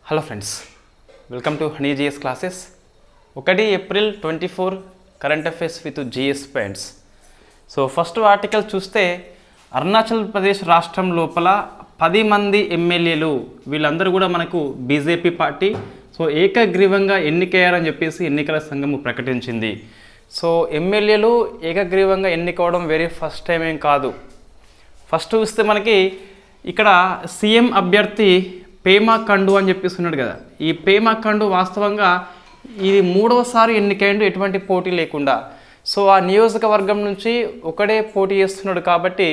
Hello friends, welcome to Honey GS classes. 1 April 24 current affairs with GS points. So first article చూస్తే అరుణాచల్ ప్రదేశ్ రాష్ట్రం లోపల 10 మంది ఎమ్మెల్యేలు వీళ్ళందరూ కూడా మనకు బీజేపీ పార్టీ సో ఏకగ్రీవంగా ఎన్నికయ్యారని చెప్పేసి ఎన్నికల సంఘం ప్రకటించింది. సో ఎమ్మెల్యేలు ఏకగ్రీవంగా ఎన్నికవడం వెరీ ఫస్ట్ టైం ఏం కాదు. ఫస్ట్ చూస్తే మనకి ఇక్కడ సీఎం అభ్యర్థి పేమా ఖండు అని చెప్పేసి ఉన్నాడు కదా. ఈ పేమా ఖండు వాస్తవంగా ఇది 3వసారి ఎన్నికైండు ఎటువంటి పోటీ లేకుండా. సో ఆ నియోజకవర్గం నుంచి ఒకడే పోటీ చేస్తున్నాడు కాబట్టి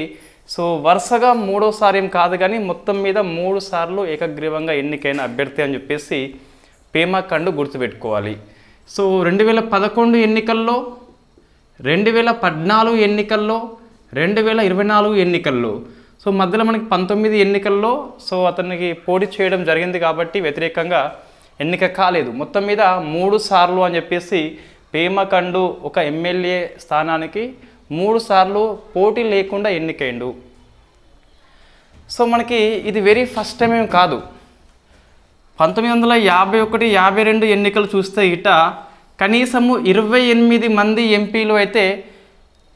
సో వరుసగా 3వసారి ఏం కాదు కానీ మొత్తం మీద 3 సార్లు ఏకగ్రీవంగా ఎన్నికైన అభ్యర్థి అని చెప్పేసి పేమా ఖండు గుర్తుపెట్టుకోవాలి. సో 2011 ఎన్నికల్లో, 2014 ఎన్నికల్లో, 2024 ఎన్నికల్లో సో మధ్యలో మనకి 19 ఎన్నికల్లో సో అతనికి పోటీ చేయడం జరిగింది కాబట్టి వ్యతిరేకంగా ఎన్నిక కాలేదు. మొత్తం మీద 3 సార్లు అని చెప్పేసి పేమా ఖండు ఒక ఎమ్మెల్యే స్థానానికి 3 సార్లు పోటీ లేకుండా ఎన్నికైండు. సో మనకి ఇది వెరీ ఫస్ట్ టైం ఏం కాదు. 1951, 52 ఎన్నికలు చూస్తే ఇట కనీసము 28 మంది ఎంపీలు అయితే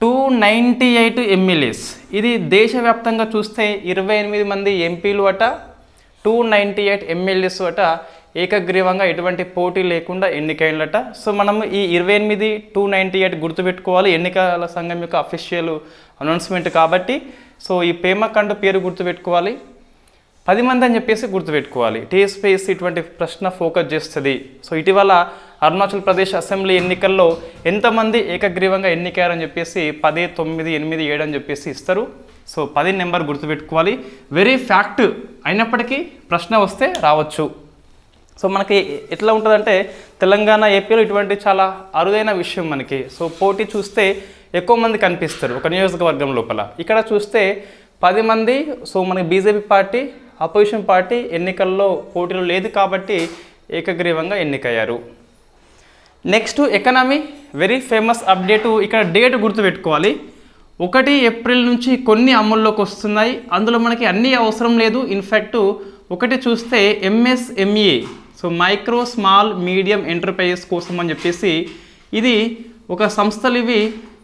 298 ఎమ్మెల్యేస్. ఇది దేశవ్యాప్తంగా చూస్తే 28 మంది ఎంపీలు అట, 298 ఎమ్మెల్యేస్ అట ఏకగ్రీవంగా ఎటువంటి పోటీ లేకుండా ఎన్నికైనట. సో మనము ఈ 28, 298 గుర్తుపెట్టుకోవాలి. ఎన్నికల సంఘం యొక్క అఫీషియల్ అనౌన్స్మెంట్ కాబట్టి సో ఈ పేమా ఖండు పేరు గుర్తుపెట్టుకోవాలి. 10 మంది అని చెప్పేసి గుర్తుపెట్టుకోవాలి. టీఎస్పీఎస్సీ ఇటువంటి ప్రశ్న ఫోకస్ చేస్తుంది. సో ఇటీవల అరుణాచల్ ప్రదేశ్ అసెంబ్లీ ఎన్నికల్లో ఎంతమంది ఏకగ్రీవంగా ఎన్నికయ్యారని చెప్పేసి 10, 9, 8, 7 అని చెప్పేసి ఇస్తారు. సో 10 నెంబర్ గుర్తుపెట్టుకోవాలి. వెరీ ఫ్యాక్ట్ అయినప్పటికీ ప్రశ్న వస్తే రావచ్చు. సో మనకి ఎట్లా ఉంటుందంటే తెలంగాణ, ఏపీలో ఇటువంటి చాలా అరుదైన విషయం మనకి. సో పోటీ చూస్తే ఎక్కువ మంది కనిపిస్తారు ఒక నియోజకవర్గం లోపల. ఇక్కడ చూస్తే 10 మంది. సో మనకి బీజేపీ పార్టీ, అపోజిషన్ పార్టీ ఎన్నికల్లో పోటీలు లేదు కాబట్టి ఏకగ్రీవంగా ఎన్నికయ్యారు. Next economy, very famous update. ఇక్కడ డేట్ గుర్తుపెట్టుకోవాలి. 1 ఏప్రిల్ నుంచి కొన్ని అమల్లోకి వస్తున్నాయి. అందులో మనకి అన్నీ అవసరం లేదు. ఇన్ఫ్యాక్ట్ ఒకటి చూస్తే MSME, so micro small medium enterprises కోసం అని చెప్పేసి ఇది ఒక సంస్థలు. ఇవి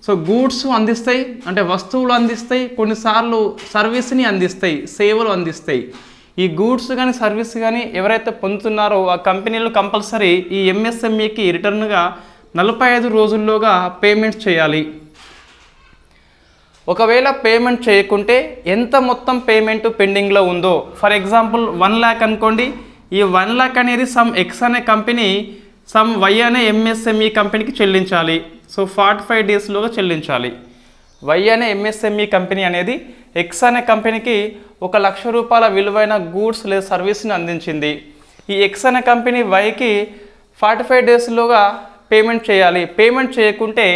సో గూడ్స్ అందిస్తాయి, అంటే వస్తువులు అందిస్తాయి, కొన్నిసార్లు సర్వీస్ని అందిస్తాయి, సేవలు అందిస్తాయి. ఈ గూడ్స్ కానీ సర్వీస్ కానీ ఎవరైతే పొందుతున్నారో ఆ కంపెనీలు కంపల్సరీ ఈ ఎంఎస్ఎంఈకి రిటర్న్గా 45 రోజుల్లోగా పేమెంట్ చేయాలి. ఒకవేళ పేమెంట్ చేయకుంటే ఎంత మొత్తం పేమెంట్ పెండింగ్లో ఉందో, ఫర్ ఎగ్జాంపుల్ 1 lakh అనుకోండి. ఈ 1 lakh అనేది సమ్ ఎక్స్ అనే కంపెనీ సమ్ వై అనే ఎంఎస్ఎంఈ కంపెనీకి చెల్లించాలి. సో 45 డేస్లోగా చెల్లించాలి. వై అనే ఎంఎస్ఎంఈ కంపెనీ అనేది ఎక్స్ అనే కంపెనీకి 1 లక్ష రూపాయల విలువైన గూడ్స్ లేదా సర్వీస్ని అందించింది. ఈ ఎక్స్ అనే కంపెనీ వైకి 45 డేస్లోగా పేమెంట్ చేయాలి. పేమెంట్ చేయకుంటే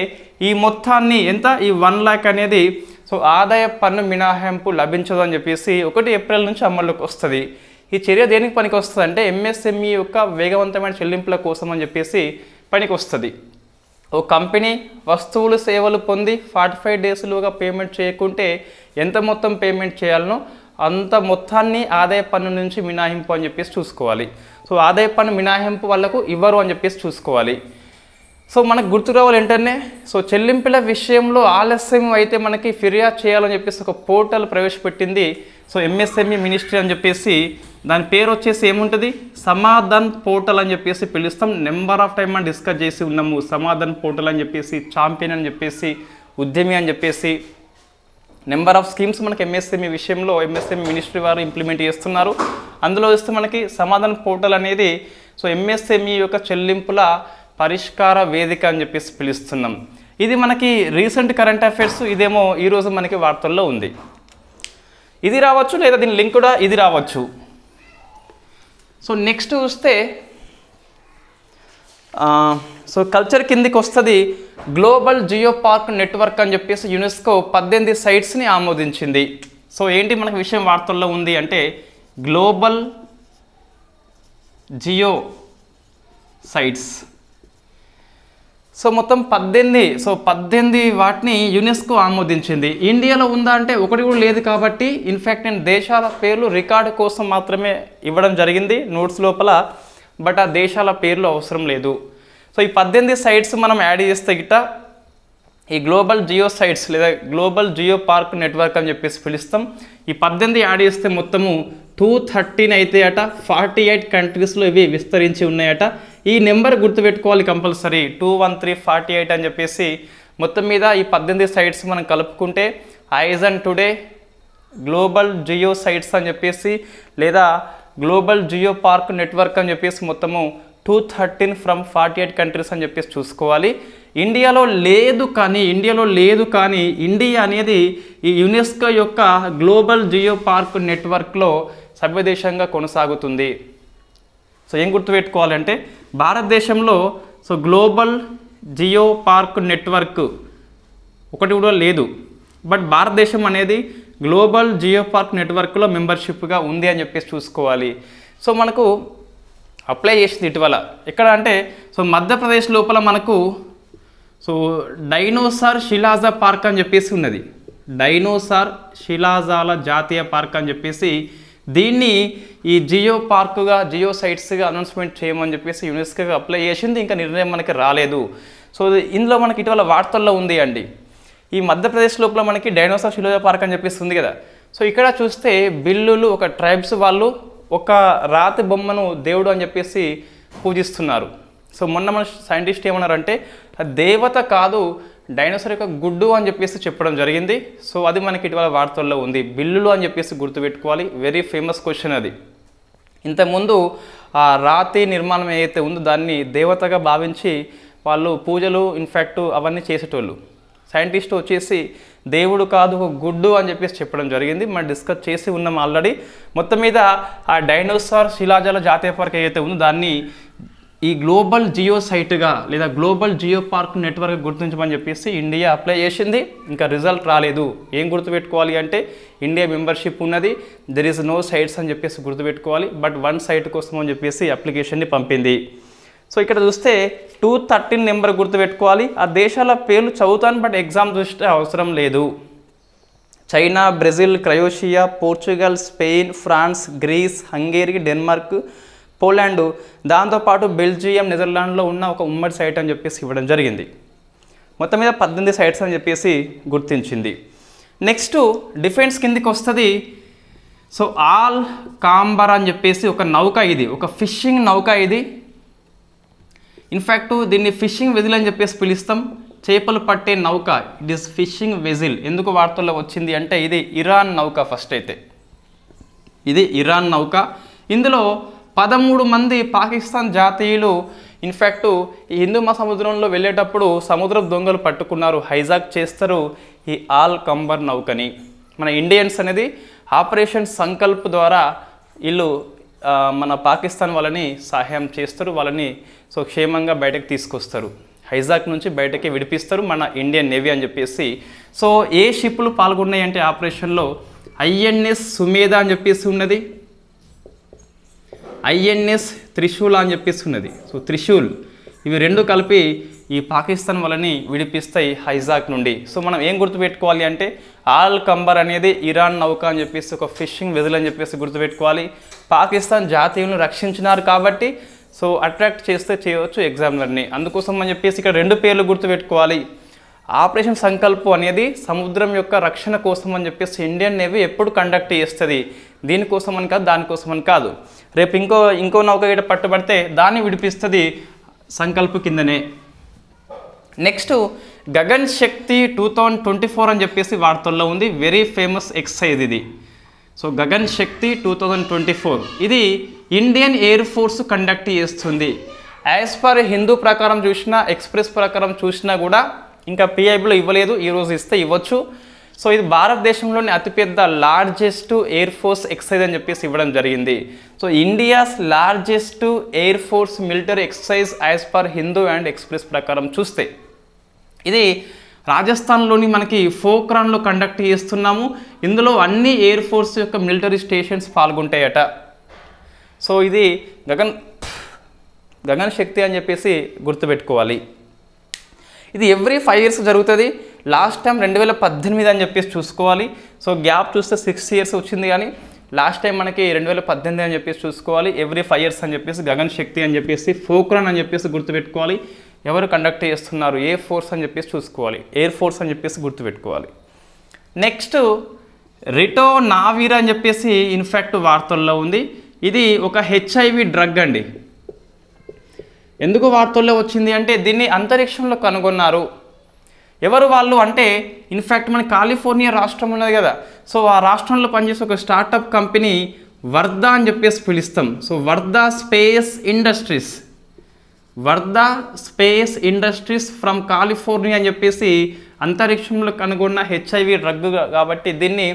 ఈ మొత్తాన్ని ఎంత, ఈ 1 lakh అనేది సో ఆదాయ పన్ను మినహాయింపు లభించదు అని చెప్పేసి 1 ఏప్రిల్ నుంచి అమల్లోకి వస్తుంది. ఈ చర్య దేనికి పనికి వస్తుంది అంటే ఎంఎస్ఎంఈ యొక్క వేగవంతమైన చెల్లింపుల కోసం అని చెప్పేసి పనికి వస్తుంది. ఓ కంపెనీ వస్తువులు సేవలు పొంది 45 డేస్లోగా పేమెంట్ చేయకుంటే ఎంత మొత్తం పేమెంట్ చేయాలనో అంత మొత్తాన్ని ఆదాయ పన్ను నుంచి మినహాయింపు అని చెప్పేసి చూసుకోవాలి. సో ఆదాయ పన్ను మినహాయింపు వాళ్ళకు ఇవ్వరు అని చెప్పేసి చూసుకోవాలి. సో మనకు గుర్తు రావాలి వెంటనే సో చెల్లింపుల విషయంలో ఆలస్యం అయితే మనకి ఫిర్యాదు చేయాలని చెప్పేసి ఒక పోర్టల్ ప్రవేశపెట్టింది. సో ఎంఎస్ఎంఈ మినిస్ట్రీ అని చెప్పేసి దాని పేరు వచ్చేసి ఏముంటుంది, సమాధాన్ పోర్టల్ అని చెప్పేసి పిలుస్తాం. నెంబర్ ఆఫ్ టైం మనం డిస్కస్ చేసి ఉన్నాము. సమాధాన్ పోర్టల్ అని చెప్పేసి, ఛాంపియన్ అని చెప్పేసి, ఉద్యమి అని చెప్పేసి నెంబర్ ఆఫ్ స్కీమ్స్ మనకి ఎంఎస్ఎంఈ విషయంలో ఎంఎస్ఎంఈ మినిస్ట్రీ వారు ఇంప్లిమెంట్ చేస్తున్నారు. అందులో వస్తే మనకి సమాధాన్ పోర్టల్ అనేది సో ఎంఎస్ఎంఈ యొక్క చెల్లింపుల పరిష్కార వేదిక అని చెప్పేసి పిలుస్తున్నాం. ఇది మనకి రీసెంట్ కరెంట్ అఫైర్స్. ఇదేమో ఈరోజు మనకి వార్తల్లో ఉంది. ఇది రావచ్చు లేదా దీని లింక్ కూడా ఇది రావచ్చు. సో నెక్స్ట్ చూస్తే సో కల్చర్ కిందికి వస్తుంది. గ్లోబల్ జియో పార్క్ నెట్వర్క్ అని చెప్పేసి యునెస్కో 18 సైట్స్ని ఆమోదించింది. సో ఏంటి మనకి విషయం వార్తల్లో ఉంది అంటే గ్లోబల్ జియో సైట్స్. సో మొత్తం 18 వాటిని యునెస్కో ఆమోదించింది. ఇండియాలో ఉందా అంటే ఒకటి కూడా లేదు. కాబట్టి ఇన్ఫ్యాక్ట్ నేను దేశాల పేర్లు రికార్డు కోసం మాత్రమే ఇవ్వడం జరిగింది నోట్స్ లోపల, బట్ ఆ దేశాల పేర్లు అవసరం లేదు. సో ఈ 18 సైట్స్ మనం యాడ్ చేస్తే గిట్ట ఈ గ్లోబల్ జియో సైట్స్ లేదా గ్లోబల్ జియో పార్క్ నెట్వర్క్ అని చెప్పేసి పిలుస్తాం. ఈ 18 యాడ్ చేస్తే మొత్తము 213 అయితే అట. 48 కంట్రీస్లో ఇవి విస్తరించి ఉన్నాయట. ఈ నెంబర్ గుర్తుపెట్టుకోవాలి కంపల్సరీ, 21348 అని చెప్పేసి. మొత్తం మీద ఈ 18 సైట్స్ మనం కలుపుకుంటే ఐజన్ టుడే గ్లోబల్ జియో సైట్స్ అని చెప్పేసి లేదా గ్లోబల్ జియో పార్క్ నెట్వర్క్ అని చెప్పేసి మొత్తము 213 ఫ్రమ్ 48 కంట్రీస్ అని చెప్పేసి చూసుకోవాలి. ఇండియాలో లేదు కానీ ఇండియా అనేది ఈ యునెస్కో యొక్క గ్లోబల్ జియో పార్క్ నెట్వర్క్లో సభ్యదేశంగా కొనసాగుతుంది. సో ఏం గుర్తుపెట్టుకోవాలంటే భారతదేశంలో so global geo park network ఒకటి కూడా లేదు, బట్ భారతదేశం అనేది గ్లోబల్ జియో పార్క్ నెట్వర్క్లో మెంబర్షిప్గా ఉంది అని చెప్పేసి చూసుకోవాలి. సో మనకు అప్లై చేసింది ఇటీవల ఎక్కడ అంటే సో మధ్యప్రదేశ్ లోపల మనకు సో డైనోసార్ శిలాజా పార్క్ అని చెప్పేసి ఉన్నది. డైనోసార్ శిలాజాల జాతీయ పార్క్ అని చెప్పేసి దీన్ని ఈ జియో పార్కుగా జియో సైట్స్గా అనౌన్స్మెంట్ చేయమని చెప్పేసి యునెస్కోగా అప్లై చేసింది. ఇంకా నిర్ణయం మనకి రాలేదు. సో ఇందులో మనకి ఇటీవల వార్తల్లో ఉంది అండి. ఈ మధ్యప్రదేశ్ లోపల మనకి డైనోసార్ శిలాజా పార్క్ అని చెప్పేసి ఉంది కదా. సో ఇక్కడ చూస్తే బిల్లులు ఒక ట్రైబ్స్ వాళ్ళు ఒక రాతి బొమ్మను దేవుడు అని చెప్పేసి పూజిస్తున్నారు. సో మొన్న మన సైంటిస్ట్ ఏమన్నారంటే దేవత కాదు డైనోసార్ యొక్క గుడ్డు అని చెప్పేసి చెప్పడం జరిగింది. సో అది మనకి ఇటీవల వార్తల్లో ఉంది. బిల్లులు అని చెప్పేసి గుర్తుపెట్టుకోవాలి. వెరీ ఫేమస్ క్వశ్చన్ అది. ఇంతకుముందు ఆ రాతి నిర్మాణం ఏదైతే ఉందో దాన్ని దేవతగా భావించి వాళ్ళు పూజలు ఇన్ఫ్యాక్ట్ అవన్నీ చేసేటోళ్ళు. సైంటిస్ట్ వచ్చేసి దేవుడు కాదు ఒక గుడ్డు అని చెప్పేసి చెప్పడం జరిగింది. మనం డిస్కస్ చేసి ఉన్నాం ఆల్రెడీ. మొత్తం మీద ఆ డైనోసార్ శిలాజాల జాతీయ పార్క్ ఏదైతే ఉందో దాన్ని ఈ గ్లోబల్ జియో సైట్గా లేదా గ్లోబల్ జియో పార్క్ నెట్వర్క్ గుర్తించమని చెప్పేసి ఇండియా అప్లై చేసింది. ఇంకా రిజల్ట్ రాలేదు. ఏం గుర్తుపెట్టుకోవాలి అంటే ఇండియా మెంబర్షిప్ ఉన్నది, దెర్ ఈజ్ నో సైట్స్ అని చెప్పేసి గుర్తుపెట్టుకోవాలి. బట్ 1 సైట్ కోసం అని చెప్పేసి అప్లికేషన్ని పంపింది. సో ఇక్కడ చూస్తే 213 నెంబర్ గుర్తుపెట్టుకోవాలి. ఆ దేశాల పేర్లు చదువుతాను, బట్ ఎగ్జామ్ చూస్తే అవసరం లేదు. China, Brazil, Croatia, Portugal, Spain, France, Greece, Hungary, Denmark, Poland, దాంతోపాటు బెల్జియం, నెదర్లాండ్లో ఉన్న ఒక ఉమ్మడి సైట్ అని చెప్పేసి ఇవ్వడం జరిగింది. మొత్తం మీద 18 సైట్స్ అని చెప్పేసి గుర్తించింది. నెక్స్ట్ డిఫెన్స్ కిందికి వస్తుంది. సో ఆల్ కాంబర్ అని చెప్పేసి ఒక నౌక, ఇది ఒక ఫిషింగ్ నౌక. ఇది ఇన్ఫ్యాక్ట్ దీన్ని ఫిషింగ్ వెజిల్ అని చెప్పేసి పిలుస్తాం. చేపలు పట్టే నౌక, ఇట్ ఈస్ ఫిషింగ్ వెజిల్. ఎందుకు వార్తల్లో వచ్చింది అంటే ఇది ఇరాన్ నౌక. ఫస్ట్ అయితే ఇది ఇరాన్ నౌక. ఇందులో 13 మంది పాకిస్తాన్ జాతీయులు ఇన్ఫ్యాక్ట్ ఈ హిందూ మహాసముద్రంలో వెళ్ళేటప్పుడు సముద్ర దొంగలు పట్టుకున్నారు, హైజాక్ చేస్తారు ఈ ఆల్ కంబర్ నౌకని. మన ఇండియన్స్ అనేది ఆపరేషన్ సంకల్ప్ ద్వారా వీళ్ళు మన పాకిస్తాన్ వాళ్ళని సహాయం చేస్తారు, వాళ్ళని సో క్షేమంగా బయటకు తీసుకొస్తారు, హైజాక్ నుంచి బయటకి విడిపిస్తారు మన ఇండియన్ నేవీ అని చెప్పేసి. సో ఏ షిప్లు పాల్గొన్నాయి అంటే ఆపరేషన్లో ఐఎన్ఎస్ సుమేధ అని చెప్పేసి ఉన్నది, ఐఎన్ఎస్ త్రిశూల్ అని చెప్పేసి ఉన్నది. సో త్రిశూల్ ఇవి రెండు కలిపి ఈ పాకిస్తాన్ వాళ్ళని విడిపిస్తాయి హైజాక్ నుండి. సో మనం ఏం గుర్తుపెట్టుకోవాలి అంటే ఆల్ కంబర్ అనేది ఇరాన్ నౌక అని చెప్పేసి ఒక ఫిషింగ్ వెజిల్ అని చెప్పేసి గుర్తుపెట్టుకోవాలి. పాకిస్తాన్ జాతీయులను రక్షించినారు కాబట్టి సో అట్రాక్ట్ చేస్తే చేయవచ్చు ఎగ్జామినర్ని. అందుకోసం అని చెప్పేసి ఇక్కడ 2 పేర్లు గుర్తుపెట్టుకోవాలి. ఆపరేషన్ సంకల్ప్ అనేది సముద్రం యొక్క రక్షణ కోసం అని చెప్పేసి ఇండియన్ నేవీ ఎప్పుడు కండక్ట్ చేస్తుంది. దీనికోసం అని కాదు, దానికోసం అని కాదు. రేపు ఇంకో నౌక గిట్ట పట్టుబడితే దాన్ని విడిపిస్తుంది సంకల్ప్ కిందనే. నెక్స్ట్ గగన్ శక్తి 2024 అని చెప్పేసి వార్తల్లో ఉంది. వెరీ ఫేమస్ ఎక్సర్సైజ్ ఇది. సో గగన్ శక్తి 2024 ఇది ఇండియన్ ఎయిర్ ఫోర్స్ కండక్ట్ చేస్తుంది. యాజ్ పర్ హిందూ ప్రకారం చూసినా, ఎక్స్ప్రెస్ ప్రకారం చూసినా కూడా ఇంకా పిఐబిలో ఇవ్వలేదు, ఈరోజు ఇస్తే ఇవ్వచ్చు. సో ఇది భారతదేశంలోని అతిపెద్ద లార్జెస్ట్ ఎయిర్ ఫోర్స్ ఎక్సర్సైజ్ అని చెప్పేసి ఇవ్వడం జరిగింది. So India's largest air force military exercise as per Hindu and express ప్రకారం చూస్తే ఇది రాజస్థాన్లోని మనకి పోఖ్రాన్లో కండక్ట్ చేస్తున్నాము. ఇందులో అన్ని ఎయిర్ ఫోర్స్ యొక్క మిలిటరీ స్టేషన్స్ పాల్గొంటాయట. సో ఇది గగన్ శక్తి అని చెప్పేసి గుర్తుపెట్టుకోవాలి. ఇది ఎవ్రీ 5 years జరుగుతుంది. లాస్ట్ టైం 2018 అని చెప్పేసి చూసుకోవాలి. సో గ్యాప్ చూస్తే 6 years వచ్చింది, కానీ లాస్ట్ టైం మనకి 2018 అని చెప్పేసి చూసుకోవాలి. ఎవ్రీ 5 years అని చెప్పేసి గగన్ శక్తి అని చెప్పేసి పోఖ్రాన్ అని చెప్పేసి గుర్తుపెట్టుకోవాలి. ఎవరు కండక్ట్ చేస్తున్నారు, ఎయిర్ ఫోర్స్ అని చెప్పేసి చూసుకోవాలి, ఎయిర్ ఫోర్స్ అని చెప్పేసి గుర్తుపెట్టుకోవాలి. నెక్స్ట్ రిటో నావీర్ అని చెప్పేసి ఇన్ఫ్యాక్ట్ వార్తల్లో ఉంది. ఇది ఒక HIV డ్రగ్ అండి. ఎందుకు వార్తల్లో వచ్చింది అంటే దీన్ని అంతరిక్షంలో కనుగొన్నారు. ఎవరు వాళ్ళు అంటే ఇన్ఫ్యాక్ట్ మన కాలిఫోర్నియా రాష్ట్రం ఉన్నది కదా, సో ఆ రాష్ట్రంలో పనిచేసే ఒక స్టార్టప్ కంపెనీ వర్దా అని చెప్పేసి పిలుస్తాం. So Varda space industries from California అని చెప్పేసి అంతరిక్షంలో కనుగొన్న HIV డ్రగ్ కాబట్టి దీన్ని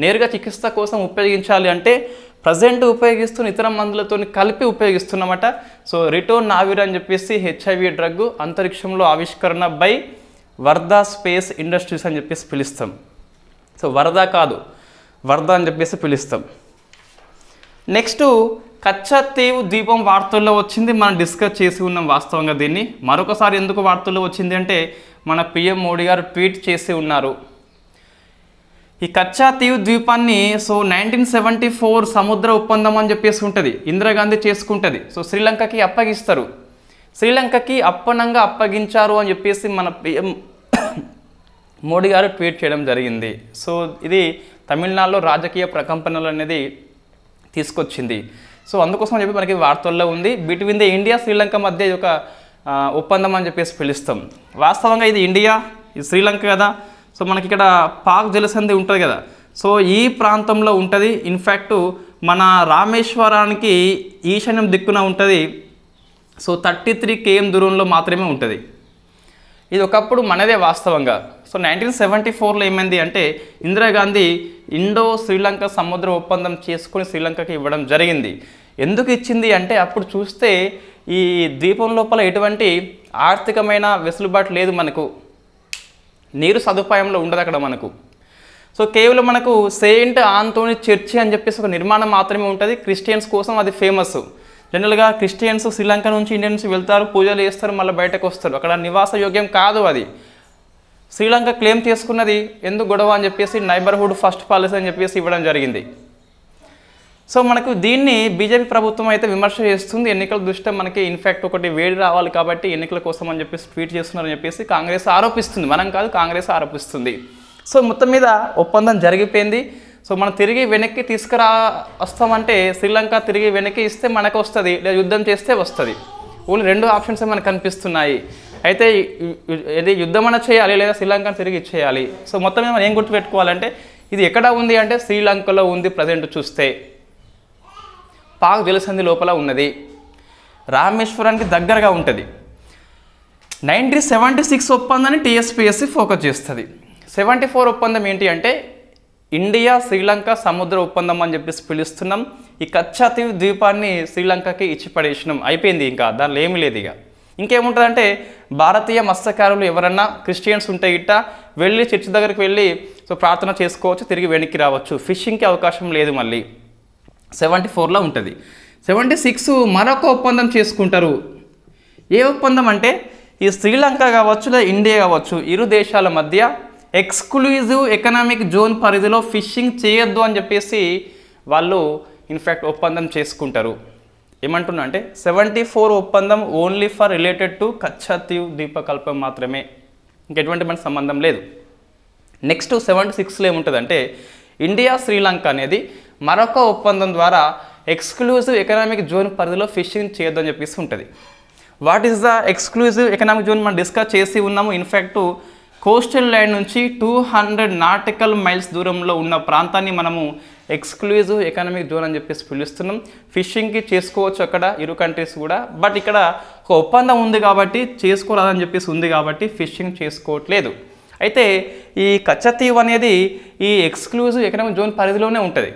నేరుగా చికిత్స కోసం ఉపయోగించాలి అంటే ప్రజెంట్ ఉపయోగిస్తున్న ఇతర మందులతో కలిపి ఉపయోగిస్తున్నమాట. సో రిటో నావీర్ అని చెప్పేసి HIV డ్రగ్ అంతరిక్షంలో ఆవిష్కరణ బై వర్దా స్పేస్ ఇండస్ట్రీస్ అని చెప్పేసి పిలుస్తాం. సో వర్దా కాదు, వర్దా అని చెప్పేసి పిలుస్తాం. నెక్స్ట్ కచ్చతీవ్ ద్వీపం వార్తల్లో వచ్చింది, మనం డిస్కస్ చేసి ఉన్నాం వాస్తవంగా. దీన్ని మరొకసారి ఎందుకు వార్తల్లో వచ్చింది అంటే మన PM మోడీ గారు ట్వీట్ చేసి ఉన్నారు. ఈ కచ్చతీవ్ ద్వీపాన్ని సో 1974 సముద్ర ఒప్పందం అని చెప్పేసి ఉంటుంది, ఇందిరాగాంధీ చేసుకుంటుంది. సో శ్రీలంకకి అప్పగిస్తారు, శ్రీలంకకి అప్పనంగా అప్పగించారు అని చెప్పేసి మన PM మోడీ గారు ట్వీట్ చేయడం జరిగింది. సో ఇది తమిళనాడులో రాజకీయ ప్రకంపనలు అనేది తీసుకొచ్చింది. సో అందుకోసం చెప్పి మనకి వార్తల్లో ఉంది. బిట్వీన్ ది ఇండియా శ్రీలంక మధ్య ఇది ఒక ఒప్పందం అని చెప్పేసి పిలుస్తాం. వాస్తవంగా ఇది ఇండియా, ఇది శ్రీలంక కదా. సో మనకి ఇక్కడ పాక్ జలసంధి ఉంటుంది కదా, సో ఈ ప్రాంతంలో ఉంటుంది. ఇన్ఫ్యాక్ట్ మన రామేశ్వరానికి ఈశాన్యం దిక్కున ఉంటుంది. సో 33 km దూరంలో మాత్రమే ఉంటుంది. ఇది ఒకప్పుడు మనదే వాస్తవంగా. సో 1974లో ఏమైంది అంటే ఇందిరాగాంధీ ఇండో శ్రీలంక సముద్ర ఒప్పందం చేసుకొని శ్రీలంకకి ఇవ్వడం జరిగింది. ఎందుకు ఇచ్చింది అంటే అప్పుడు చూస్తే ఈ ద్వీపం లోపల ఎటువంటి ఆర్థికమైన వెసులుబాటు లేదు, మనకు నీరు సదుపాయంలో ఉండదు అక్కడ మనకు. సో కేవలం మనకు సెయింట్ ఆంథోనీ చర్చి అని చెప్పేసి ఒక నిర్మాణం మాత్రమే ఉంటుంది. క్రిస్టియన్స్ కోసం అది ఫేమస్. జనరల్గా క్రిస్టియన్స్ శ్రీలంక నుంచి ఇండియన్స్ వెళ్తారు, పూజలు చేస్తారు, మళ్ళీ బయటకు వస్తారు. అక్కడ నివాస యోగ్యం కాదు అది. శ్రీలంక క్లెయిమ్ చేసుకున్నది, ఎందుకు గొడవ అని చెప్పేసి నైబర్హుడ్ ఫస్ట్ పాలసీ అని చెప్పేసి ఇవ్వడం జరిగింది. సో మనకు దీన్ని బీజేపీ ప్రభుత్వం అయితే విమర్శ చేస్తుంది. ఎన్నికల దృష్ట్యా మనకి ఇన్ఫ్యాక్ట్ ఒకటి వేడి రావాలి కాబట్టి ఎన్నికల కోసం అని చెప్పేసి ట్వీట్ చేస్తున్నారని చెప్పేసి కాంగ్రెస్ ఆరోపిస్తుంది, మనం కాదు కాంగ్రెస్ ఆరోపిస్తుంది. సో మొత్తం మీద ఒప్పందం జరిగిపోయింది. సో మనం తిరిగి వెనక్కి వస్తామంటే శ్రీలంక తిరిగి వెనక్కి ఇస్తే మనకు వస్తుంది, లేదా యుద్ధం చేస్తే వస్తుంది. ఓన్లీ 2 ఆప్షన్స్ మనకు కనిపిస్తున్నాయి. అయితే ఇది యుద్ధం అన్న చేయాలి, లేదా శ్రీలంకను తిరిగి ఇచ్చేయాలి. సో మొత్తం మీద మనం ఏం గుర్తుపెట్టుకోవాలంటే ఇది ఎక్కడ ఉంది అంటే శ్రీలంకలో ఉంది. ప్రజెంట్ చూస్తే పాక్ జలసంధి లోపల ఉన్నది, రామేశ్వరానికి దగ్గరగా ఉంటుంది. 1976 ఒప్పందాన్ని TSPSC ఫోకస్ చేస్తుంది. 74 ఒప్పందం ఏంటి అంటే ఇండియా శ్రీలంక సముద్ర ఒప్పందం అని చెప్పేసి పిలుస్తున్నాం. ఈ కచ్చతీవ్ ద్వీపాన్ని శ్రీలంకకి ఇచ్చి పడేసినాం, అయిపోయింది. ఇంకా దానిలో ఏమీ లేదు. ఇక ఇంకేముంటుందంటే భారతీయ మత్స్యకారులు ఎవరన్నా క్రిస్టియన్స్ ఉంటే ఇట్ట వెళ్ళి చర్చి దగ్గరికి వెళ్ళి సో ప్రార్థన చేసుకోవచ్చు, తిరిగి వెనక్కి రావచ్చు. ఫిషింగ్కి అవకాశం లేదు. మళ్ళీ 74లో ఉంటుంది. 76 మరొక ఒప్పందం చేసుకుంటారు. ఏ ఒప్పందం అంటే ఈ శ్రీలంక కావచ్చు లేదా ఇండియా కావచ్చు, ఇరు దేశాల మధ్య ఎక్స్క్లూజివ్ ఎకనామిక్ జోన్ పరిధిలో ఫిషింగ్ చేయొద్దు అని చెప్పేసి వాళ్ళు ఇన్ఫ్యాక్ట్ ఒప్పందం చేసుకుంటారు. ఏమంటున్నా అంటే 74 ఒప్పందం ఓన్లీ ఫర్ రిలేటెడ్ టు కచ్చతీవ్ ద్వీపకల్పం మాత్రమే, ఇంకెటువంటి మన సంబంధం లేదు. నెక్స్ట్ 76లో ఏముంటుందంటే ఇండియా శ్రీలంక అనేది మరొక ఒప్పందం ద్వారా ఎక్స్క్లూజివ్ ఎకనామిక్ జోన్ పరిధిలో ఫిషింగ్ చేయొద్దు అని చెప్పేసి ఉంటుంది. What is the exclusive economic zone మనం డిస్కస్ చేసి ఉన్నాము. ఇన్ఫ్యాక్ట్ కోస్టల్ లైన్ నుంచి 200 నాటికల్ మైల్స్ దూరంలో ఉన్న ప్రాంతాన్ని మనము ఎక్స్క్లూజివ్ ఎకనామిక్ జోన్ అని చెప్పేసి పిలుస్తున్నాం. ఫిషింగ్కి చేసుకోవచ్చు అక్కడ ఇరు కంట్రీస్ కూడా, బట్ ఇక్కడ ఒక ఒప్పందం ఉంది కాబట్టి చేసుకోరాదని చెప్పేసి ఉంది కాబట్టి ఫిషింగ్ చేసుకోవట్లేదు. అయితే ఈ కచ్చతీవ్ అనేది ఈ ఎక్స్క్లూజివ్ ఎకనామిక్ జోన్ పరిధిలోనే ఉంటుంది.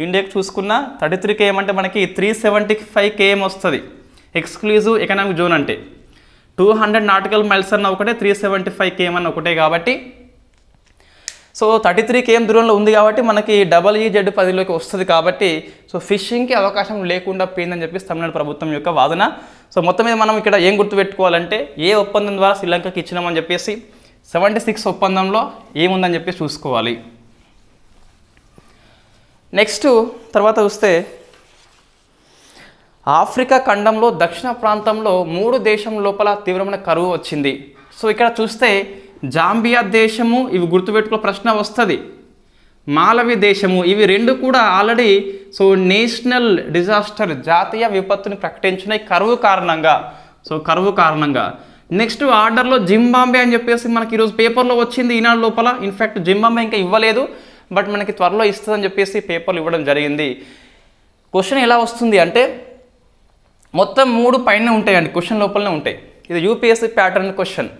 ఇండియాకి చూసుకున్న 33 km అంటే మనకి 375 km వస్తుంది ఎక్స్క్లూజివ్ ఎకనామిక్ జోన్ అంటే. 200 నాటికల్ మైల్స్ అన్న ఒకటే, 375 km అన్న ఒకటే. కాబట్టి సో 33 km దూరంలో ఉంది కాబట్టి మనకి EEZ పరిధిలోకి వస్తుంది కాబట్టి సో ఫిషింగ్కి అవకాశం లేకుండా పోయిందని చెప్పేసి తమిళనాడు ప్రభుత్వం యొక్క వాదన. సో మొత్తం మీద మనం ఇక్కడ ఏం గుర్తుపెట్టుకోవాలంటే ఏ ఒప్పందం ద్వారా శ్రీలంకకి ఇచ్చినామని చెప్పేసి 76 ఒప్పందంలో ఏముందని చెప్పేసి చూసుకోవాలి. నెక్స్ట్ తర్వాత చూస్తే ఆఫ్రికా ఖండంలో దక్షిణ ప్రాంతంలో 3 దేశం లోపల తీవ్రమైన కరువు వచ్చింది. సో ఇక్కడ చూస్తే జాంబియా దేశము, ఇవి గుర్తుపెట్టుకో ప్రశ్న వస్తుంది, మాలవి దేశము, ఇవి రెండు కూడా ఆల్రెడీ సో నేషనల్ డిజాస్టర్ జాతీయ విపత్తుని ప్రకటించినాయి కరువు కారణంగా. సో కరువు కారణంగా నెక్స్ట్ ఆర్డర్లో జింబాంబే అని చెప్పేసి మనకి ఈరోజు పేపర్లో వచ్చింది ఈనాడు లోపల. ఇన్ఫ్యాక్ట్ జింబాంబే ఇంకా ఇవ్వలేదు, బట్ మనకి త్వరలో ఇస్తుందని చెప్పేసి పేపర్లు ఇవ్వడం జరిగింది. క్వశ్చన్ ఎలా వస్తుంది అంటే మొత్తం 3 పైన ఉంటాయండి, క్వశ్చన్ లోపలనే ఉంటాయి. ఇది యూపీఎస్సీ ప్యాటర్న్ క్వశ్చన్.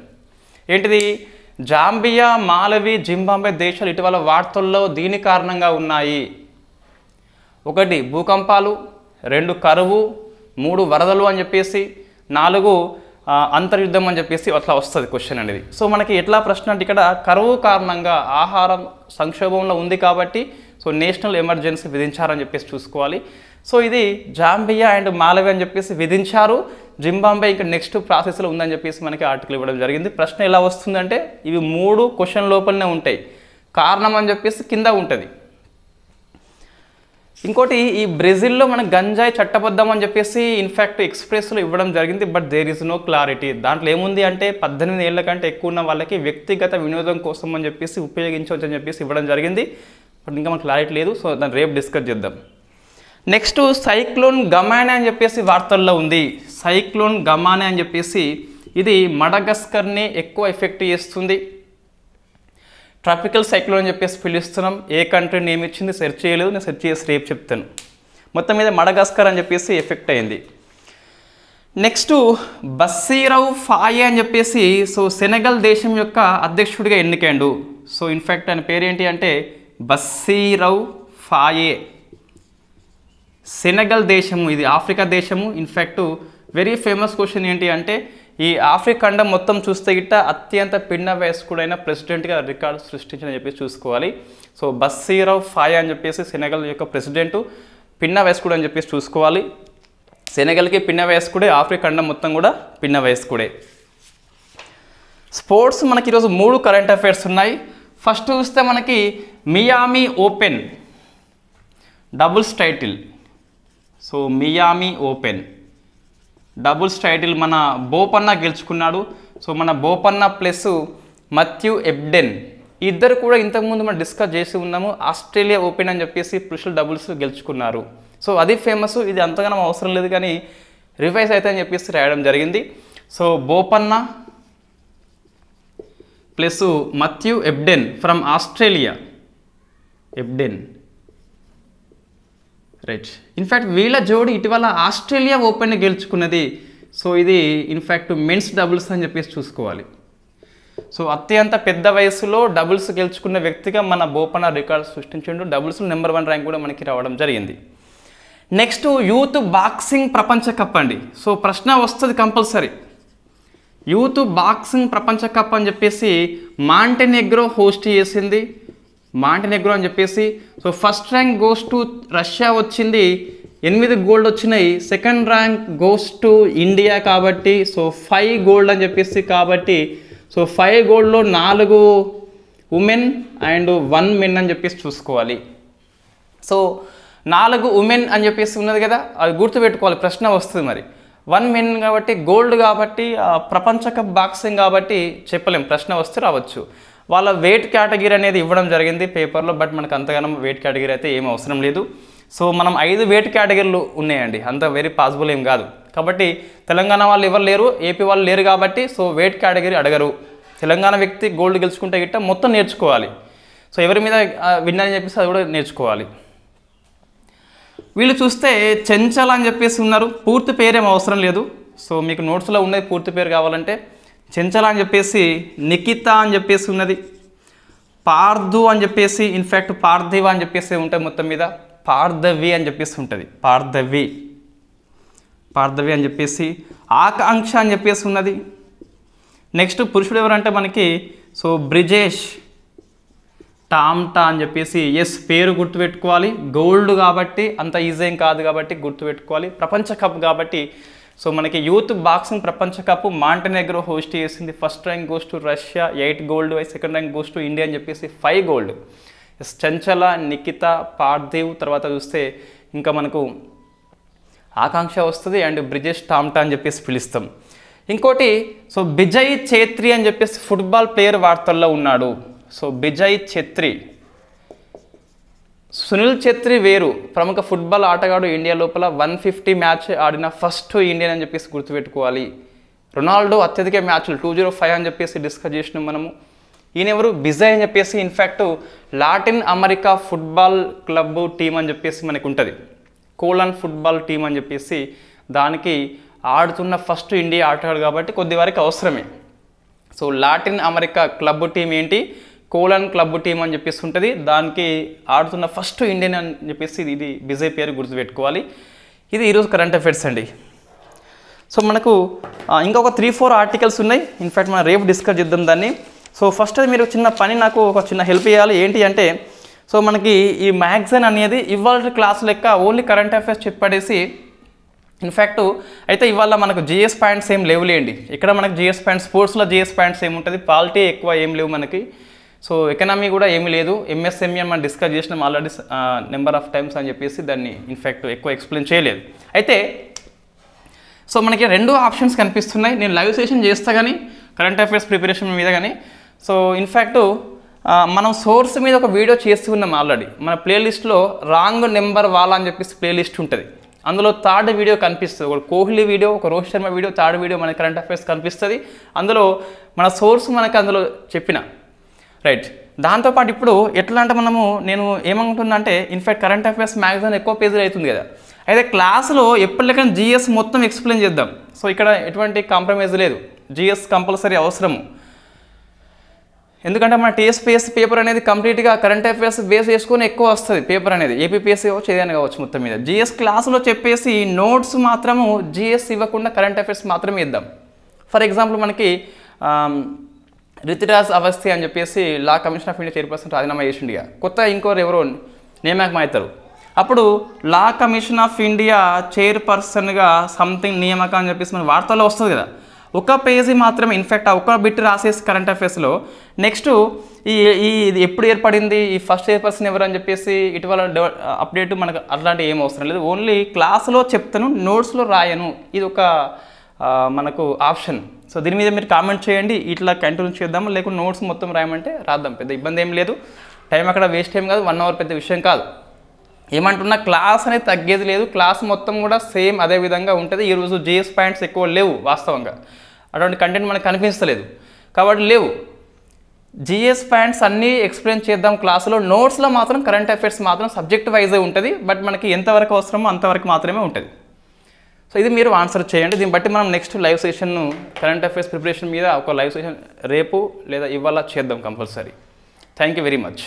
ఏంటిది? జాంబియా, మాలవి, జింబాంబే దేశాలు ఇటీవల వార్తల్లో దీని కారణంగా ఉన్నాయి. 1 భూకంపాలు, 2 కరువు, 3 వరదలు అని చెప్పేసి, 4 అంతర్యుద్ధం అని చెప్పేసి అట్లా వస్తుంది క్వశ్చన్ అనేది. సో మనకి ఎట్లా ప్రశ్న అంటే ఇక్కడ కరువు కారణంగా ఆహారం సంక్షోభంలో ఉంది కాబట్టి సో నేషనల్ ఎమర్జెన్సీ విధించారని చెప్పేసి చూసుకోవాలి. సో ఇది జాంబియా అండ్ మాలవి అని చెప్పేసి విధించారు, జింబాంబే ఇంకా నెక్స్ట్ ప్రాసెస్లో ఉందని చెప్పేసి మనకి ఆర్టికల్ ఇవ్వడం జరిగింది. ప్రశ్న ఎలా వస్తుందంటే ఇవి 3 క్వశ్చన్ లోపలనే ఉంటాయి, కారణం అని చెప్పేసి కింద ఉంటుంది. ఇంకోటి ఈ బ్రెజిల్లో మన గంజాయి చట్టబద్ధం అని చెప్పేసి ఇన్ఫ్యాక్ట్ ఎక్స్ప్రెస్లో ఇవ్వడం జరిగింది, but there is no clarity. దాంట్లో ఏముంది అంటే 18 ఏళ్ల కంటే ఎక్కువ ఉన్న వాళ్ళకి వ్యక్తిగత వినోదం కోసం అని చెప్పేసి ఉపయోగించవచ్చు అని చెప్పేసి ఇవ్వడం జరిగింది, బట్ ఇంకా మనకు క్లారిటీ లేదు. సో దాన్ని రేపు డిస్కస్ చేద్దాం. నెక్స్ట్ సైక్లోన్ గమానే అని చెప్పేసి వార్తల్లో ఉంది. సైక్లోన్ గమానే అని చెప్పేసి ఇది మడగస్కర్ని ఎక్కువ ఎఫెక్ట్ చేస్తుంది. ట్రాపికల్ సైక్లోన్ అని చెప్పేసి పిలుస్తున్నాం. ఏ కంట్రీ నేమ్ ఇచ్చింది సెర్చ్ చేయలేదు, నేను సెర్చ్ చేసి రేపు చెప్తాను. మొత్తం మీద మడగస్కర్ అని చెప్పేసి ఎఫెక్ట్ అయింది. నెక్స్ట్ బస్సీరవ్ ఫాయే అని చెప్పేసి సో సెనెగల్ దేశం యొక్క అధ్యక్షుడిగా ఎన్నికాడు. సో ఇన్ఫ్యాక్ట్ ఆయన పేరు ఏంటి అంటే బస్సీరవ్ ఫాయే. సెనెగల్ దేశము, ఇది ఆఫ్రికా దేశము. ఇన్ఫ్యాక్ట్ వెరీ ఫేమస్ క్వశ్చన్ ఏంటి అంటే ఈ ఆఫ్రికా ఖండం మొత్తం చూస్తే గిట్ట అత్యంత పిన్న వయస్కుడైన ప్రెసిడెంట్గా రికార్డు సృష్టించని చెప్పేసి చూసుకోవాలి. సో బస్సీరవ్ ఫాయే అని చెప్పేసి సెనెగల్ యొక్క ప్రెసిడెంట్, పిన్న వయస్కుడు అని చెప్పేసి చూసుకోవాలి. సెనెగల్కి పిన్న వయస్కుడే, ఆఫ్రికా ఖండం మొత్తం కూడా పిన్న వయస్కుడే. స్పోర్ట్స్ మనకి ఈరోజు 3 కరెంట్ అఫైర్స్ ఉన్నాయి. ఫస్ట్ చూస్తే మనకి Miami open doubles title. So Miami open doubles title మన బోపన్న గెలుచుకున్నాడు. సో మన బోపన్న ప్లస్ మథ్యూ ఎబ్డెన్ ఇద్దరు కూడా ఇంతకుముందు మనం డిస్కస్ చేసి ఉన్నాము. ఆస్ట్రేలియా ఓపెన్ అని చెప్పేసి పురుషుల డబుల్స్ గెలుచుకున్నారు. సో అది ఫేమస్, ఇది అంతగానో అవసరం లేదు కానీ రివైజ్ అయితే అని చెప్పేసి రాయడం జరిగింది. So Bopanna plus Matthew Ebden from Australia. Ebden right. In fact వీళ్ళ జోడి ఇటీవల ఆస్ట్రేలియా ఓపెన్ గెలుచుకున్నది. సో ఇది ఇన్ఫ్యాక్ట్ మెన్స్ డబుల్స్ అని చెప్పేసి చూసుకోవాలి. సో అత్యంత పెద్ద వయసులో డబుల్స్ గెలుచుకున్న వ్యక్తిగా మన బోపన్న రికార్డు సృష్టించిండు. డబుల్స్ నెంబర్ 1 ర్యాంక్ కూడా మనకి రావడం జరిగింది. నెక్స్ట్ యూత్ బాక్సింగ్ ప్రపంచ కప్ అండి. సో ప్రశ్న వస్తుంది కంపల్సరీ. యూత్ బాక్సింగ్ ప్రపంచ కప్ అని చెప్పేసి మాంటెనెగ్రో హోస్ట్ చేసింది. మాంటెనెగ్రో అని చెప్పేసి so first rank goes to Russia వచ్చింది, 8 గోల్డ్ వచ్చినాయి. Second rank goes to India కాబట్టి సో 5 గోల్డ్ అని చెప్పేసి కాబట్టి సో 5 గోల్డ్లో 4 ఉమెన్ అండ్ 1 మెన్ అని చెప్పేసి చూసుకోవాలి. సో 4 ఉమెన్ అని చెప్పేసి ఉన్నది కదా, అది గుర్తుపెట్టుకోవాలి, ప్రశ్న వస్తుంది. మరి 1 మెన్ కాబట్టి గోల్డ్ కాబట్టి ప్రపంచ కప్ బాక్సింగ్ కాబట్టి చెప్పలేం, ప్రశ్న వస్తే రావచ్చు. వాళ్ళ వెయిట్ కేటగిరీ అనేది ఇవ్వడం జరిగింది పేపర్లో, బట్ మనకు అంతగానో వెయిట్ కేటగిరీ అయితే ఏం అవసరం లేదు. సో మనం 5 వెయిట్ కేటగిరీలు ఉన్నాయండి, అంత వెరీ పాసిబుల్ ఏం కాదు. కాబట్టి తెలంగాణ వాళ్ళు ఎవరు లేరు, ఏపీ వాళ్ళు లేరు కాబట్టి సో వెయిట్ కేటగిరీ అడగరు. తెలంగాణ వ్యక్తి గోల్డ్ గెలుచుకుంటే గిట్ట మొత్తం నేర్చుకోవాలి. సో ఎవరి మీద విన్ అని చెప్పేసి అది కూడా నేర్చుకోవాలి. వీళ్ళు చూస్తే చెంచల్ అని చెప్పేసి ఉన్నారు, పూర్తి పేరేం అవసరం లేదు. సో మీకు నోట్స్లో ఉన్నది పూర్తి పేరు కావాలంటే చెంచల్ అని చెప్పేసి, నిఖిత అని చెప్పేసి ఉన్నది, పార్థు అని చెప్పేసి, ఇన్ఫ్యాక్ట్ పార్థివ అని చెప్పేసి ఉంటుంది, మొత్తం మీద పార్థవి అని చెప్పేసి ఉంటుంది, పార్థవి అని చెప్పేసి, ఆకాంక్ష అని చెప్పేసి ఉన్నది. నెక్స్ట్ పురుషుడు ఎవరంటే మనకి సో బ్రిజేష్ టామ్టా అని చెప్పేసి ఎస్ పేరు గుర్తుపెట్టుకోవాలి. గోల్డ్ కాబట్టి అంత ఈజీ ఏం కాదు కాబట్టి గుర్తుపెట్టుకోవాలి. ప్రపంచ కప్ కాబట్టి సో మనకి యూత్ బాక్సింగ్ ప్రపంచ కప్ మాంటెనెగ్రో హోస్ట్ చేసింది. First rank goes to Russia 8 gold, second rank goes to India అని చెప్పేసి 5 గోల్డ్. ఎస్ చంచల, నిఖిత, పార్థివ్, తర్వాత చూస్తే ఇంకా మనకు ఆకాంక్ష వస్తుంది అండ్ బ్రిజేష్ టామ్టా అని చెప్పేసి పిలుస్తాం. ఇంకోటి సో బిజయ్ ఛేత్రి అని చెప్పేసి ఫుట్బాల్ ప్లేయర్ వార్తల్లో ఉన్నాడు. సో బిజయ్ ఛేత్రి, సునీల్ ఛేత్రి వేరు, ప్రముఖ ఫుట్బాల్ ఆటగాడు, ఇండియా లోపల 150 మ్యాచ్ ఆడిన ఫస్ట్ ఇండియన్ అని చెప్పేసి గుర్తుపెట్టుకోవాలి. రొనాల్డో అత్యధిక మ్యాచ్లు 205 అని చెప్పేసి డిస్కస్ చేసినాం మనము. ఈయన ఎవరు? బిజయ్ అని చెప్పేసి in fact Latin America football club team అని చెప్పేసి మనకు ఉంటుంది. కోలన్ ఫుట్బాల్ టీం అని చెప్పేసి దానికి ఆడుతున్న ఫస్ట్ ఇండియా ఆటగాడు కాబట్టి కొద్ది వరకు అవసరమే. So Latin America club team ఏంటి? కోలన్ క్లబ్ టీం అని చెప్పేసి ఉంటుంది. దానికి ఆడుతున్న ఫస్ట్ ఇండియన్ అని చెప్పేసి ఇది బిజయ్ పేరు గుర్తుపెట్టుకోవాలి. ఇది ఈరోజు కరెంట్ అఫైర్స్ అండి. సో మనకు ఇంకొక 3-4 ఆర్టికల్స్ ఉన్నాయి. ఇన్ఫ్యాక్ట్ మనం రేపు డిస్కస్ చేద్దాం దాన్ని. సో ఫస్ట్ మీరు చిన్న పని నాకు ఒక చిన్న హెల్ప్ చేయాలి. ఏంటి అంటే సో మనకి ఈ మ్యాగజైన్ అనేది ఇవాళ క్లాస్ లెక్క ఓన్లీ కరెంట్ అఫైర్స్ చెప్పేసి ఇన్ఫ్యాక్ట్ అయితే ఇవాళ మనకు జిఎస్ పాయింట్స్ ఏం లేవులేండి. ఇక్కడ మనకు జిఎస్ పాయింట్స్, స్పోర్ట్స్లో జిఎస్ పాయింట్స్ ఏముంటుంది, పాలిటీ ఎక్కువ ఏం లేవు మనకి. సో ఎకనామీ కూడా ఏమీ లేదు. ఎంఎస్ఎంఈ అని మనం డిస్కస్ చేసినాం ఆల్రెడీ నెంబర్ ఆఫ్ టైమ్స్ అని చెప్పేసి దాన్ని ఇన్ఫ్యాక్ట్ ఎక్కువ ఎక్స్ప్లెయిన్ చేయలేదు. అయితే సో మనకి 2 ఆప్షన్స్ కనిపిస్తున్నాయి. నేను లైవ్ సెషన్ చేస్తా కానీ కరెంట్ అఫైర్స్ ప్రిపరేషన్ మీద కానీ. సో ఇన్ఫ్యాక్ట్ మనం సోర్స్ మీద ఒక వీడియో చేస్తూ ఉన్నాం ఆల్రెడీ. మన ప్లేలిస్ట్లో రాంగ్ నెంబర్ వాళ్ళ అని చెప్పేసి ప్లేలిస్ట్ ఉంటుంది. అందులో 3rd వీడియో కనిపిస్తుంది. ఒక కోహ్లీ వీడియో, ఒక Rohit Sharma video, 3rd video మన కరెంట్ అఫైర్స్ కనిపిస్తుంది. అందులో మన సోర్స్ మనకు అందులో చెప్పిన రైట్. దాంతోపాటు ఇప్పుడు ఎట్లా అంటే నేను ఏమనుకుంటున్నా ఇన్ఫ్యాక్ట్ కరెంట్ అఫైర్స్ మ్యాగజైన్ ఎక్కువ పేజీలు అవుతుంది కదా. అయితే క్లాస్లో ఎప్పటికైనా జిఎస్ మొత్తం ఎక్స్ప్లెయిన్ చేద్దాం. సో ఇక్కడ ఎటువంటి కాంప్రమైజ్ లేదు. జిఎస్ కంపల్సరీ అవసరము. ఎందుకంటే మన టీఎస్పీఎస్సీ పేపర్ అనేది కంప్లీట్గా కరెంట్ అఫైర్స్ బేస్ చేసుకొని ఎక్కువ వస్తుంది పేపర్ అనేది. ఏపీపీఎస్సీ కావచ్చు, ఏదైనా కావచ్చు మొత్తం మీద. జిఎస్ క్లాసులో చెప్పేసి నోట్స్ మాత్రము జిఎస్ ఇవ్వకుండా కరెంట్ అఫైర్స్ మాత్రమే ఇద్దాం. ఫర్ ఎగ్జాంపుల్ మనకి రితిరాజ్ అవస్థి అని చెప్పేసి law commission of India chairperson రాజీనామా చేసిండిగా. కొత్త ఇంకోరు ఎవరో నియామకం అవుతారు. అప్పుడు లా కమిషన్ ఆఫ్ ఇండియా చైర్పర్సన్గా సంథింగ్ నియామకం అని చెప్పేసి మన వార్తల్లో వస్తుంది కదా. ఒక పేజీ మాత్రమే ఇన్ఫ్యాక్ట్ ఒక బిట్ రాసేసి కరెంట్ అఫైర్స్లో నెక్స్ట్ ఇది ఎప్పుడు ఏర్పడింది, ఈ ఫస్ట్ చైర్పర్సన్ ఎవరు అని చెప్పేసి ఇటీవల అప్డేట్ మనకు అట్లాంటివి ఏం అవసరం లేదు. ఓన్లీ క్లాస్లో చెప్తాను, నోట్స్లో రాయను. ఇది ఒక మనకు ఆప్షన్. సో దీని మీద మీరు కామెంట్ చేయండి. ఇట్లా కంటిన్యూ చేద్దాము, లేకుంటే నోట్స్ మొత్తం రాయమంటే రాద్దాం. పెద్ద ఇబ్బంది ఏం లేదు. టైం అక్కడ వేస్ట్ టైం కాదు. 1 అవర్ పెద్ద విషయం కాదు. ఏమంటున్నా క్లాస్ అనేది తగ్గేది లేదు. క్లాస్ మొత్తం కూడా సేమ్ అదే విధంగా ఉంటుంది. ఈరోజు జిఎస్ పాయింట్స్ ఎక్కువ లేవు వాస్తవంగా. అటువంటి కంటెంట్ మనకు కనిపించలేదు కాబట్టి లేవు. జిఎస్ పాయింట్స్ అన్నీ ఎక్స్ప్లెయిన్ చేద్దాం క్లాసులో. నోట్స్లో మాత్రం కరెంట్ అఫైర్స్ మాత్రం సబ్జెక్ట్ వైజే ఉంటుంది. బట్ మనకి ఎంతవరకు అవసరమో అంతవరకు మాత్రమే ఉంటుంది. సో ఇది మీరు ఆన్సర్ చేయండి. దీన్ని బట్టి మనం నెక్స్ట్ లైవ్ సెషన్ను కరెంట్ అఫైర్స్ ప్రిపరేషన్ మీద ఒక లైవ్ సెషన్ రేపు లేదా ఇవాళ చేద్దాం compulsory. Thank you very much.